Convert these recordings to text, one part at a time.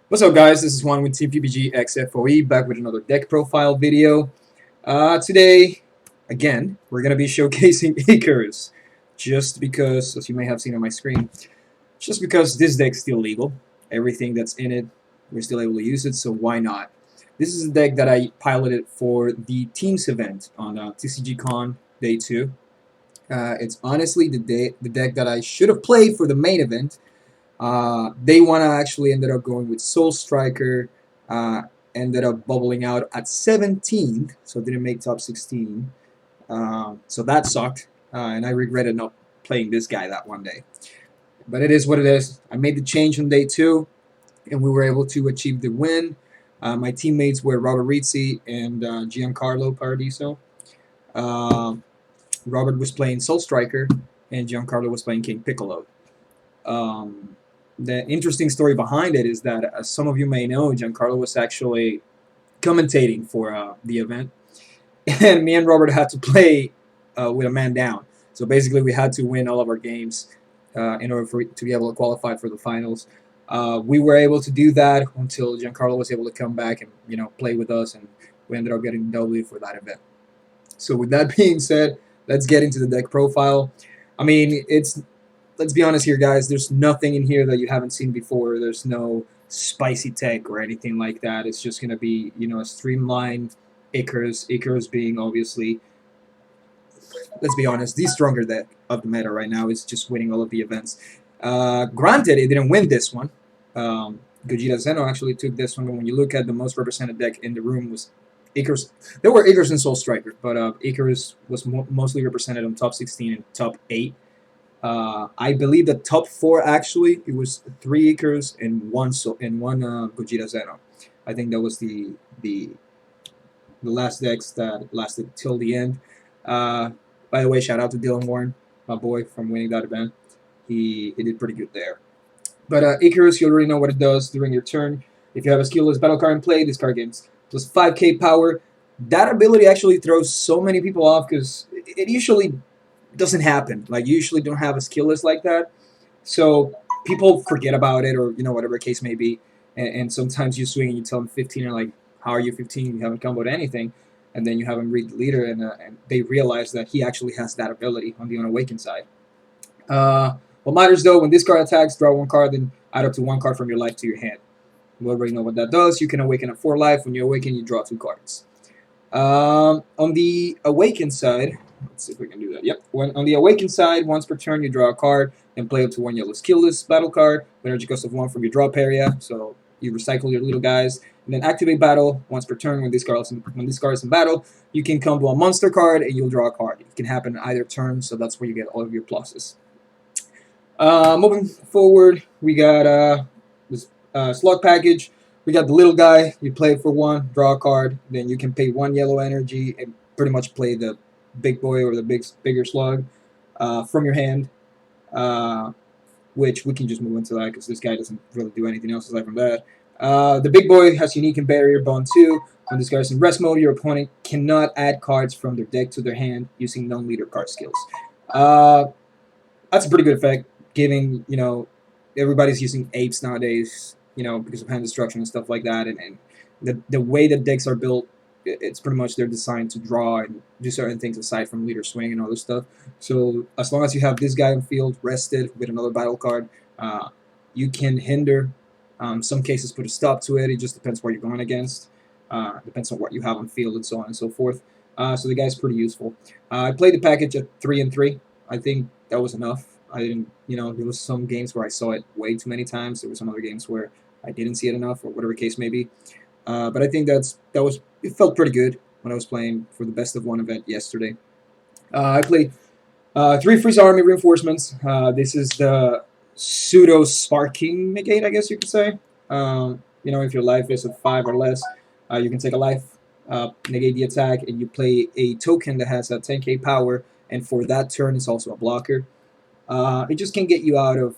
What's up, guys? This is Juan with Team PPG XFOE back with another deck profile video. Today, again, we're going to be showcasing Icarus. Just because, as you may have seen on my screen, just because this deck's still legal. Everything that's in it, we're still able to use it, so why not? This is a deck that I piloted for the Teams event on TCG Con Day 2. It's honestly the deck that I should have played for the main event. Day one, I actually ended up going with Soul Striker. Ended up bubbling out at 17th, so didn't make top 16. So that sucked, and I regretted not playing this guy that one day. But it is what it is. I made the change on day two, and we were able to achieve the win. My teammates were Robert Rizzi and Giancarlo Paradiso. Uh, Robert was playing Soul Striker, and Giancarlo was playing King Piccolo. Um, the interesting story behind it is that, as some of you may know, Giancarlo was actually commentating for the event, and me and Robert had to play with a man down. So basically, we had to win all of our games in order to be able to qualify for the finals. We were able to do that until Giancarlo was able to come back and play with us, and we ended up getting W for that event. So with that being said, let's get into the deck profile. I mean, let's be honest here, guys. There's nothing in here that you haven't seen before. There's no spicy tech or anything like that. It's just gonna be a streamlined Icarus. Icarus being, obviously, let's be honest, the stronger deck of the meta right now. Is just winning all of the events. Granted, it didn't win this one. Gogeta Zeno actually took this one. But when you look at the most represented deck in the room was Icarus. There were Icarus and Soul Striker, but Icarus was mostly represented on top 16 and top 8. I believe the top 4, actually, it was 3 Icarus and one Gogeta Zeno. I think that was the last decks that lasted till the end. By the way, shout out to Dylan Warren, my boy, from winning that event. He did pretty good there. But Icarus, you already know what it does during your turn. If you have a skillless battle card in play, this card gains plus 5k power. That ability actually throws so many people off because it usually doesn't happen. Like, you usually don't have a skill list like that. So people forget about it, or whatever the case may be. And sometimes you swing and you tell them 15, and like, how are you 15? You haven't comboed anything. And then you have them read the leader, and they realize that he actually has that ability on the unawakened side. What matters, though, when this card attacks, draw 1 card, then add up to 1 card from your life to your hand. You already know what that does. You can awaken at 4 life. When you awaken, you draw 2 cards. On the awakened side, let's see if we can do that. Yep. On the awakened side, once per turn, you draw a card and play up to 1 yellow skillless battle card with energy cost of 1 from your drop area. So you recycle your little guys, and then activate battle once per turn. When this card is in battle, you can combo a monster card and you'll draw a card. It can happen in either turn, so that's where you get all of your pluses. Moving forward, we got this slug package. We got the little guy. You play it for 1, draw a card. Then you can pay 1 yellow energy and pretty much play the big boy or the bigger slug from your hand, which we can just move into that because this guy doesn't really do anything else aside from that. The big boy has unique and barrier bond 2. When this guy is in rest mode, your opponent cannot add cards from their deck to their hand using non-leader card skills. That's a pretty good effect, given everybody's using apes nowadays, because of hand destruction and stuff like that, and the way that decks are built, it's pretty much they're designed to draw and do certain things aside from leader swing and other stuff. So as long as you have this guy on field rested with another battle card, you can hinder. Some cases put a stop to it. It just depends what you're going against. Depends on what you have on field and so on and so forth. So the guy's pretty useful. I played the package at 3 and 3. I think that was enough. I didn't, there was some games where I saw it way too many times. There were some other games where I didn't see it enough, or whatever the case may be. But I think it felt pretty good when I was playing for the best of 1 event yesterday. I played 3 Freeze Army reinforcements. This is the pseudo sparking negate, I guess you could say. If your life is at 5 or less, you can take a life, negate the attack, and you play a token that has a 10k power, and for that turn, it's also a blocker. It just can get you out of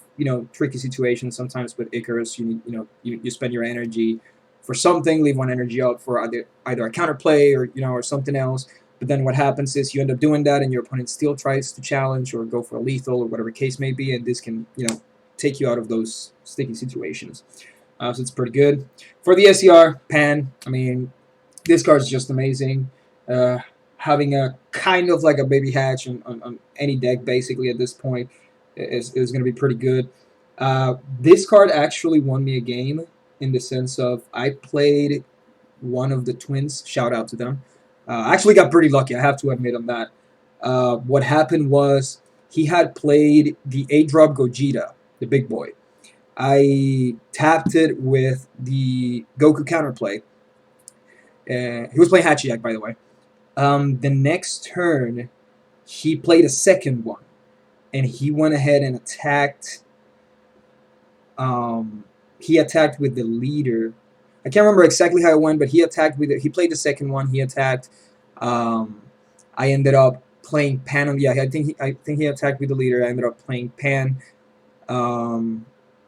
tricky situations. Sometimes with Icarus, you spend your energy for something, leave 1 energy out for either a counterplay or something else. But then what happens is you end up doing that, and your opponent still tries to challenge or go for a lethal or whatever case may be, and this can take you out of those sticky situations. So it's pretty good. For the SER, Pan, I mean, this card is just amazing. Uh, Having a kind of like a baby hatch on any deck basically at this point is going to be pretty good. This card actually won me a game in the sense of I played one of the twins. Shout out to them. I actually got pretty lucky. I have to admit on that. What happened was he had played the 8-drop Gogeta, the big boy. I tapped it with the Goku counterplay. He was playing Hachiyak, by the way. The next turn, he played a second one, and he went ahead and attacked. He attacked with the leader. I can't remember exactly how it went, but he attacked with it. He played the second one. He attacked. I ended up playing Pan on. Yeah, I think he attacked with the leader. I ended up playing Pan.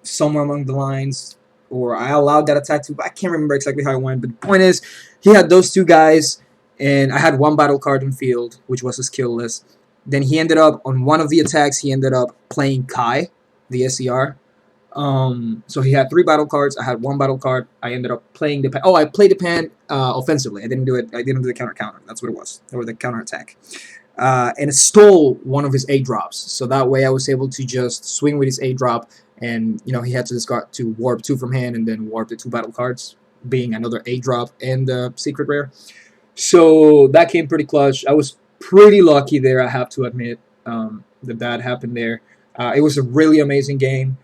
Somewhere along the lines, or I allowed that attack to. I can't remember exactly how it went, but the point is, he had those two guys, and I had one battle card in field, which was a skill list. Then he ended up on one of the attacks. He ended up playing Kai, the SER. So he had 3 battle cards. I had 1 battle card. I ended up playing the pan. Oh, I played the pan offensively. I didn't do it. I didn't do the counter. That's what it was, or the counter attack. And it stole one of his 8-drops. So that way I was able to just swing with his 8-drop, and he had to discard to warp 2 from hand and then warp the 2 battle cards, being another 8-drop and the secret rare. So that came pretty clutch. I was pretty lucky there, I have to admit, that happened there. It was a really amazing game.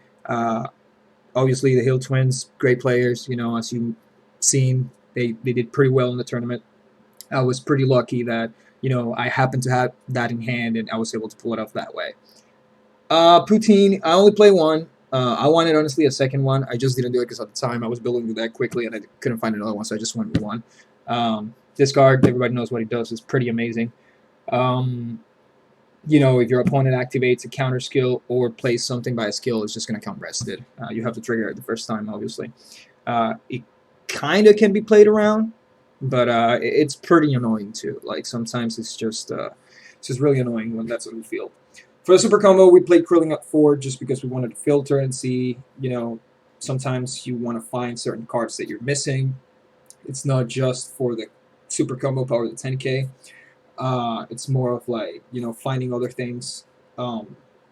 Obviously, the Hill Twins, great players. As you've seen, they did pretty well in the tournament. I was pretty lucky that I happened to have that in hand, and I was able to pull it off that way. Poutine, I only play one. I wanted, honestly, a second one. I just didn't do it because at the time I was building the deck quickly, and I couldn't find another one, so I just went with one. This card, everybody knows what he does. It's pretty amazing. If your opponent activates a counter skill or plays something by a skill, it's just going to come rested. You have to trigger it the first time, obviously. It kind of can be played around, but it's pretty annoying too. Like sometimes it's just really annoying when that's on the field. For the super combo, we played Krilling up 4 just because we wanted to filter and see. Sometimes you want to find certain cards that you're missing. It's not just for the super combo power, the 10K. It's more of like finding other things,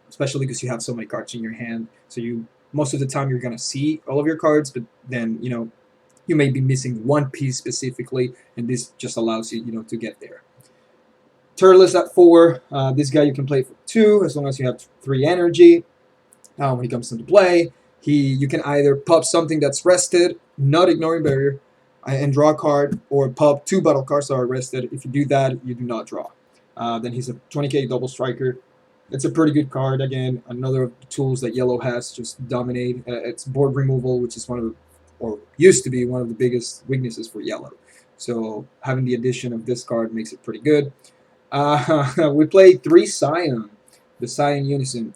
especially because you have so many cards in your hand. So most of the time you're gonna see all of your cards, but then you may be missing one piece specifically, and this just allows you to get there. Turles at 4. This guy you can play for 2 as long as you have 3 energy. When he comes into play, you can either pop something that's rested, not ignoring barrier, and draw a card, or pop 2 battle cards that are rested. If you do that, you do not draw. Then he's a 20k double striker. It's a pretty good card. Again, another of the tools that yellow has, just dominate. It's board removal, which is or used to be one of the biggest weaknesses for yellow. So having the addition of this card makes it pretty good. We played 3 Scion, the Scion Unison.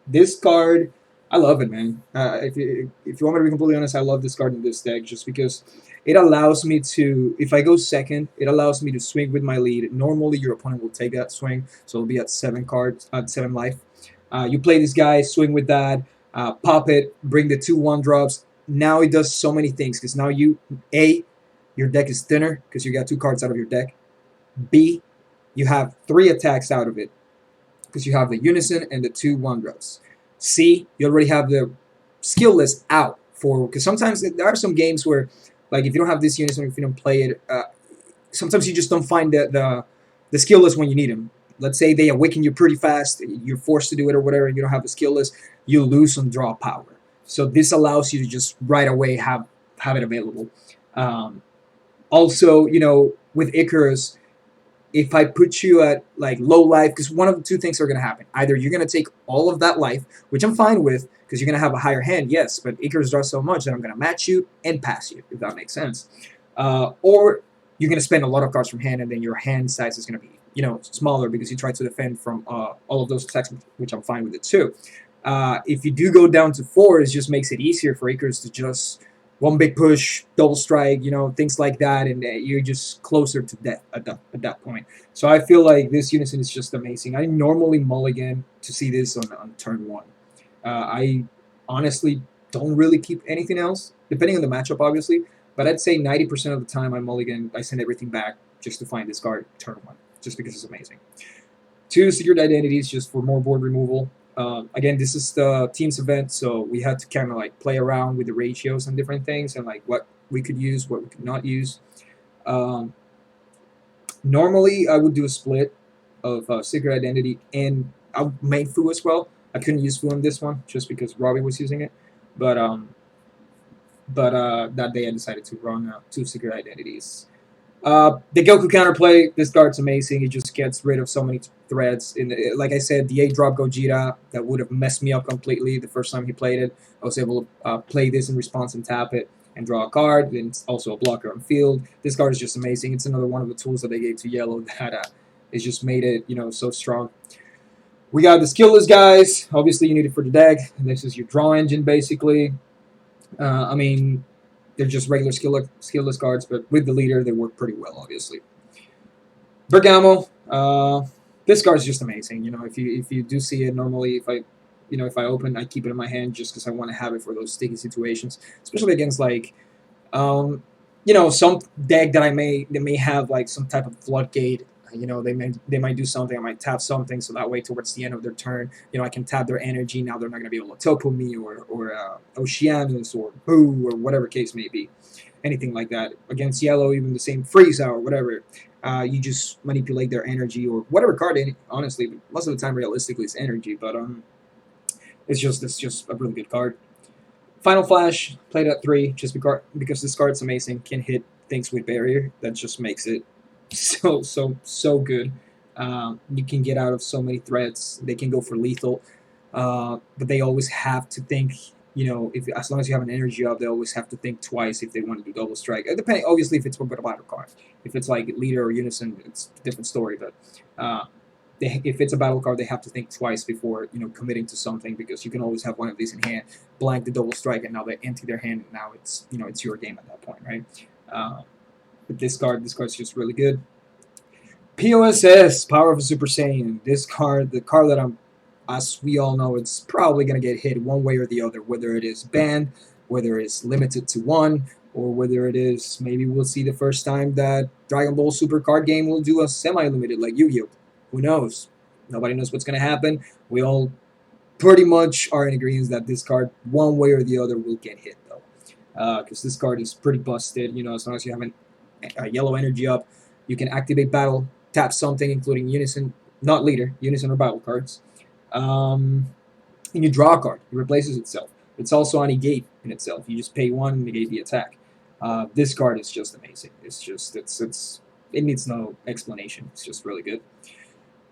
This card, I love it, man. If you want me to be completely honest, I love this card in this deck just because it allows me to, if I go second, it allows me to swing with my lead. Normally, your opponent will take that swing, so it'll be at 7 life. You play this guy, swing with that, pop it, bring the 2 1-drops. Now it does so many things because now your deck is thinner because you got 2 cards out of your deck. B, you have 3 attacks out of it because you have the Unison and the 2 1-drops. C, you already have the skill list out because sometimes there are some games where, like, if you don't have this Unison, if you don't play it, sometimes you just don't find the skill list when you need them. Let's say they awaken you pretty fast, you're forced to do it or whatever, and you don't have the skill list, you lose some draw power. So this allows you to just right away have it available. Also, with Icarus, if I put you at like low life, because one of the 2 things are going to happen. Either you're going to take all of that life, which I'm fine with, because you're going to have a higher hand, yes, but Icarus draws so much that I'm going to match you and pass you, if that makes sense. Or you're going to spend a lot of cards from hand, and then your hand size is going to be smaller because you try to defend from all of those attacks, which I'm fine with it too. If you do go down to 4, it just makes it easier for Icarus to just one big push, double strike, things like that, and you're just closer to death at that point. So I feel like this Unison is just amazing. I normally mulligan to see this on turn 1. I honestly don't really keep anything else, depending on the matchup, obviously. But I'd say 90% of the time I mulligan, I send everything back just to find this card turn 1, just because it's amazing. 2 secret identities just for more board removal. Again, this is the team's event, so we had to kind of like play around with the ratios and different things and like what we could use, what we could not use. Um, Normally, I would do a split of secret identity and I made Fu as well. I couldn't use Fu on this one just because Robbie was using it, but that day I decided to run 2 secret identities. The Goku counterplay, this card's amazing. It just gets rid of so many threads. Like I said, the 8-drop Gogeta that would have messed me up completely the first time he played it. I was able to play this in response and tap it and draw a card. And it's also a blocker on field. This card is just amazing. It's another one of the tools that they gave to Yellow that has just made it, so strong. We got the skillless guys. Obviously, you need it for the deck. And this is your draw engine, basically. I mean, they're just regular skillless cards, but with the leader, they work pretty well, obviously. Bergamo, this card's just amazing. If you do see it normally, if I open, I keep it in my hand just because I want to have it for those sticky situations, especially against like, some deck that may have like some type of floodgate. They might do something. I might tap something, so that way towards the end of their turn, I can tap their energy. Now they're not going to be able to topo me or Oceanus or Boo or whatever case may be, anything like that. Against Yellow, even the same Frieza or whatever, you just manipulate their energy or whatever card. Honestly, but most of the time, realistically, it's energy. But it's just a really good card. Final Flash played at 3 just because this card's amazing. Can hit things with barrier. That just makes it so good. You can get out of so many threats. They can go for lethal, but they always have to think. If as long as you have an energy up, they always have to think twice if they want to do double strike. Depending, obviously, if it's with a battle card. If it's like leader or unison, it's a different story. But if it's a battle card, they have to think twice before committing to something, because you can always have one of these in hand, blank the double strike, and now they empty their hand. And now it's it's your game at that point, right? But this card's just really good. POSS, Power of a Super Saiyan. This card, the card that as we all know, it's probably going to get hit one way or the other, whether it is banned, whether it's limited to 1, or whether it is, maybe we'll see the first time that Dragon Ball Super card game will do a semi-limited like Yu-Gi-Oh! Who knows? Nobody knows what's going to happen. We all pretty much are in agreement that this card, one way or the other, will get hit, though. Because this card is pretty busted. As long as you have a yellow energy up, you can activate battle, tap something, including unison, not leader, unison or battle cards. And you draw a card. It replaces itself. It's also a negate in itself. You just pay 1 and negate the attack. This card is just amazing. It needs no explanation. It's just really good.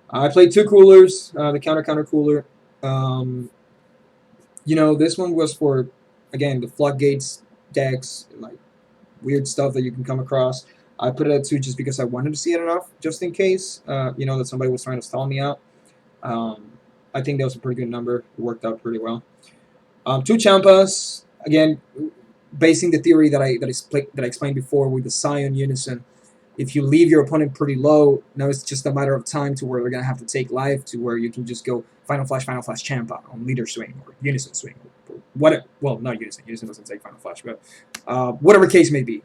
I played 2 coolers. The counter cooler. This one was for, again, the floodgates decks and like weird stuff that you can come across. I put it at 2 just because I wanted to see it enough, just in case, that somebody was trying to stall me out. I think that was a pretty good number. It worked out pretty well. 2 Champas, again, basing the theory that I explained before with the Scion Unison. If you leave your opponent pretty low, now it's just a matter of time to where they're going to have to take life, to where you can just go Final Flash, Champa on leader swing or unison swing. Or whatever. Well, not unison. Unison doesn't take Final Flash, but whatever case may be,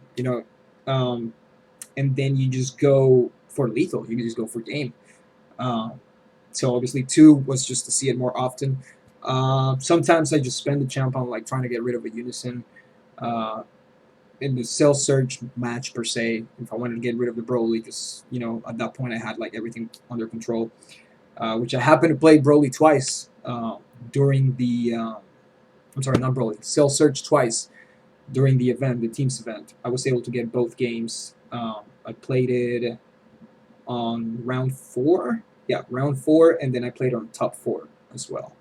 and then you just go for lethal. You can just go for game. So obviously 2 was just to see it more often. Sometimes I just spend the champ on like trying to get rid of a unison. In the Cell Surge match per se, if I wanted to get rid of the Broly, because at that point I had like everything under control, which I happened to play Broly twice during the I'm sorry, not Broly, Cell Surge twice during the event, the team's event. I was able to get both games. I played it on round 4, round 4, and then I played on top 4 as well.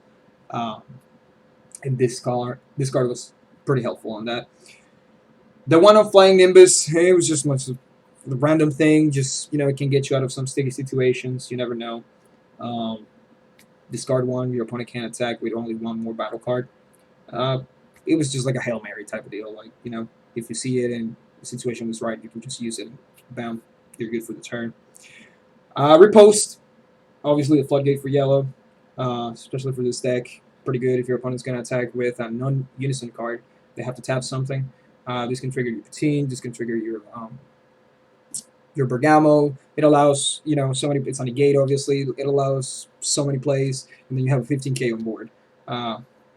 And this card was pretty helpful on that. The one on Flying Nimbus, it was just much of the random thing. Just, it can get you out of some sticky situations. You never know. Discard 1, your opponent can't attack with only 1 more battle card. It was just like a Hail Mary type of deal. Like, if you see it and the situation was right, you can just use it and bam, you're good for the turn. Riposte, obviously a floodgate for yellow, especially for this deck. pretty good if your opponent's going to attack with a non-unison card. They have to tap something. This can trigger your routine. This can trigger your Bergamo. It allows, so many. It's on a gate, obviously. It allows so many plays, and then you have a 15k on board.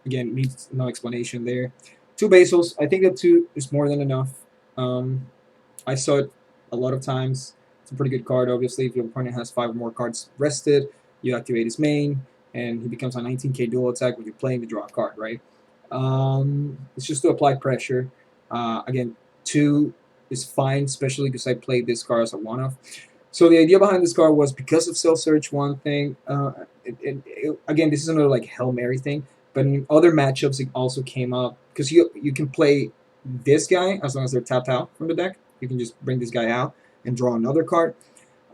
Again, needs no explanation there. 2 basils. I think that 2 is more than enough. I saw it a lot of times. It's a pretty good card, obviously. If your opponent has 5 or more cards rested, you activate his main, and he becomes a 19k dual attack when you're playing to draw a card, right? It's just to apply pressure. Again, 2 is fine, especially because I played this card as a one-off. So the idea behind this card was because of Cell Search, one thing. Again, this is another like Hail Mary thing, but in other matchups it also came up because you can play this guy as long as they're tapped out from the deck. You can just bring this guy out and draw another card.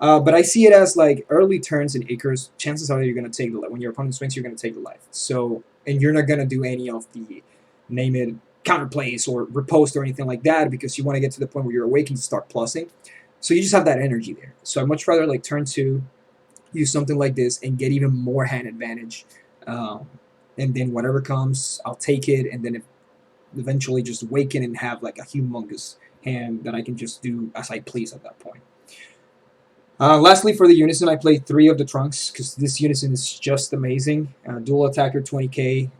But I see it as like early turns in Icarus. Chances are you're going to take the life. When your opponent swings, you're going to take the life. So, and you're not going to do any of the name it counterplays or riposte or anything like that because you want to get to the point where you're awakened to start plussing. So you just have that energy there. So I'd much rather like turn 2, use something like this and get even more hand advantage. And then whatever comes, I'll take it and then eventually just awaken and have like a humongous hand that I can just do as I please at that point. Lastly, for the Unison, I played 3 of the Trunks because this Unison is just amazing. Dual attacker, 20k.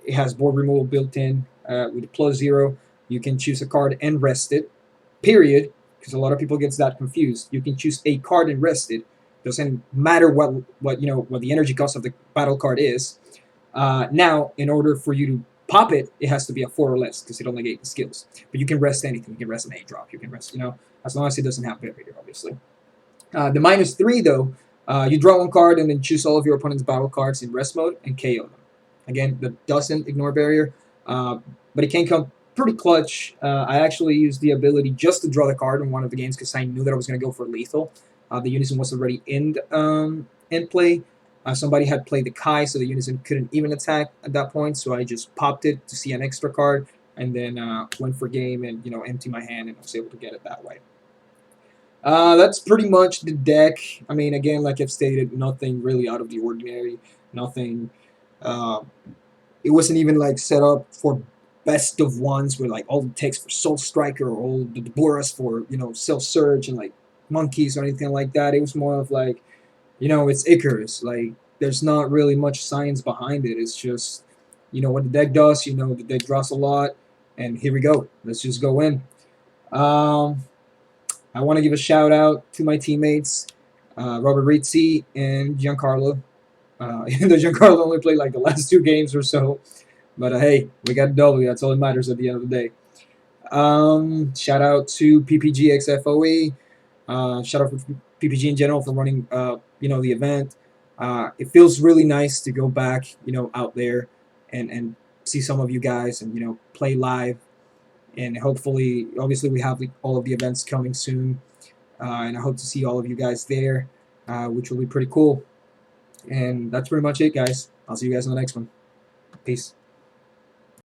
It has board removal built in with +0. You can choose a card and rest it, period, because a lot of people gets that confused. You can choose a card and rest it. Doesn't matter what the energy cost of the battle card is. Now, in order for you to pop it, it has to be a 4 or less because it'll negate the skills. But you can rest anything. You can rest an A drop. You can rest, as long as it doesn't have barrier, obviously. The -3, though, you draw 1 card and then choose all of your opponent's battle cards in rest mode and KO them. Again, that doesn't ignore barrier, but it can come pretty clutch. I actually used the ability just to draw the card in one of the games because I knew that I was going to go for lethal. The Unison was already in play. Somebody had played the Kai, so the Unison couldn't even attack at that point, so I just popped it to see an extra card, and then went for game and empty my hand, and I was able to get it that way. That's pretty much the deck. I mean, again, like I've stated, nothing really out of the ordinary. Nothing. It wasn't even like set up for best of ones where like all the text for Soul Striker or all the Boras for Cell Surge and like monkeys or anything like that. It was more of like, it's Icarus. Like there's not really much science behind it. It's just what the deck does. The deck draws a lot, and here we go. Let's just go in. I want to give a shout out to my teammates, Robert Rizzi and Giancarlo. Even though Giancarlo only played like the last 2 games or so, but hey, we got a W. That's all that matters at the end of the day. Shout out to PPG XFOE. Shout out for PPG in general for running, the event. It feels really nice to go back, out there and see some of you guys and play live. And hopefully, obviously, we have all of the events coming soon, and I hope to see all of you guys there, which will be pretty cool. And that's pretty much it, guys. I'll see you guys in the next one. Peace.